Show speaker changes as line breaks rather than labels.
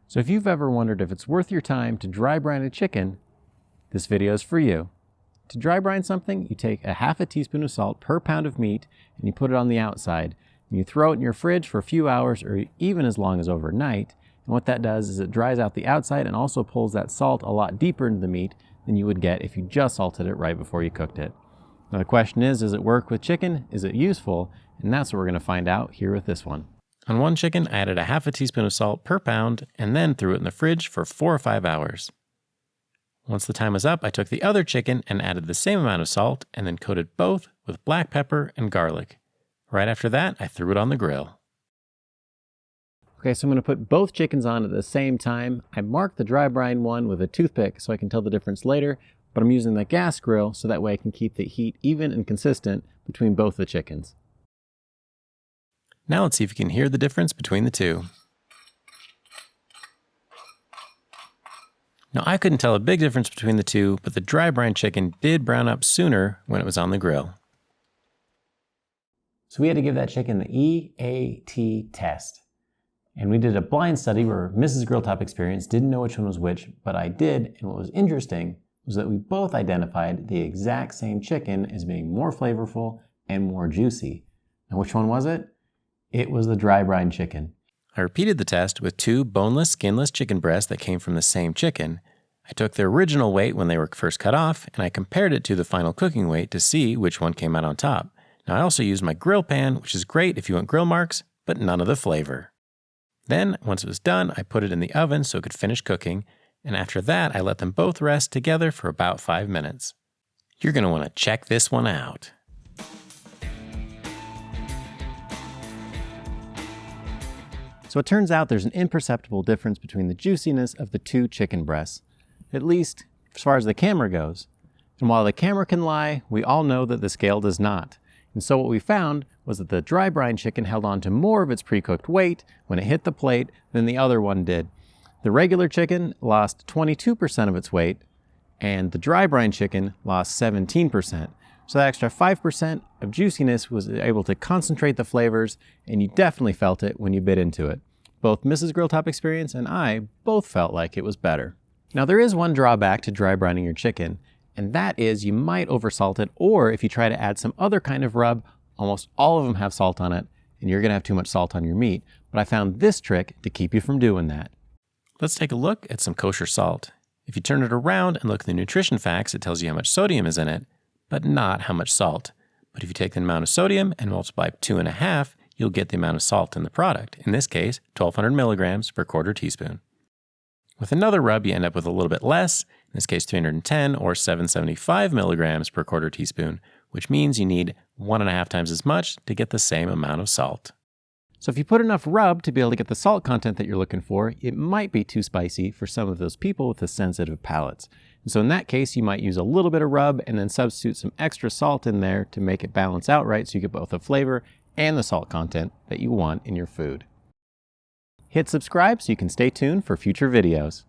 So if you've ever wondered if it's worth your time to dry brine a chicken, this video is for you. To dry brine something, you take a half a teaspoon of salt per pound of meat and you put it on the outside. And you throw it in your fridge for a few hours or even as long as overnight. And what that does is it dries out the outside and also pulls that salt a lot deeper into the meat than you would get if you just salted it right before you cooked it. Now the question is, does it work with chicken? Is it useful? And that's what we're going to find out here with this one. On one chicken, I added a half a teaspoon of salt per pound and then threw it in the fridge for 4 or 5 hours. Once the time was up, I took the other chicken and added the same amount of salt and then coated both with black pepper and garlic. Right after that, I threw it on the grill. Okay, so I'm going to put both chickens on at the same time. I marked the dry brine one with a toothpick so I can tell the difference later, but I'm using the gas grill so that way I can keep the heat even and consistent between both the chickens. Now let's see if you can hear the difference between the two. Now I couldn't tell a big difference between the two, but the dry brine chicken did brown up sooner when it was on the grill. So we had to give that chicken the EAT test. And we did a blind study where Mrs. Grill Top Experience didn't know which one was which, but I did, and what was interesting was that we both identified the exact same chicken as being more flavorful and more juicy. Now which one was it? It was the dry brine chicken. I repeated the test with 2 boneless, skinless chicken breasts that came from the same chicken. I took their original weight when they were first cut off, and I compared it to the final cooking weight to see which one came out on top. Now I also used my grill pan, which is great if you want grill marks, but none of the flavor. Then, once it was done, I put it in the oven so it could finish cooking, and after that I let them both rest together for about 5 minutes. You're going to want to check this one out. So it turns out there's an imperceptible difference between the juiciness of the 2 chicken breasts, at least as far as the camera goes. And while the camera can lie, we all know that the scale does not. And so what we found was that the dry brine chicken held on to more of its pre-cooked weight when it hit the plate than the other one did. The regular chicken lost 22% of its weight, and the dry brine chicken lost 17%. So that extra 5% of juiciness was able to concentrate the flavors, and you definitely felt it when you bit into it. Both Mrs. Grill Top Experience and I both felt like it was better. Now there is one drawback to dry brining your chicken, and that is you might oversalt it, or if you try to add some other kind of rub, almost all of them have salt on it, and you're going to have too much salt on your meat. But I found this trick to keep you from doing that. Let's take a look at some kosher salt. If you turn it around and look at the nutrition facts, it tells you how much sodium is in it, but not how much salt. But if you take the amount of sodium and multiply 2.5, you'll get the amount of salt in the product. In this case, 1,200 milligrams per quarter teaspoon. With another rub, you end up with a little bit less, in this case 310 or 775 milligrams per quarter teaspoon, which means you need 1.5 times as much to get the same amount of salt. So if you put enough rub to be able to get the salt content that you're looking for, it might be too spicy for some of those people with the sensitive palates. And so in that case, you might use a little bit of rub and then substitute some extra salt in there to make it balance out right so you get both the flavor and the salt content that you want in your food. Hit subscribe so you can stay tuned for future videos.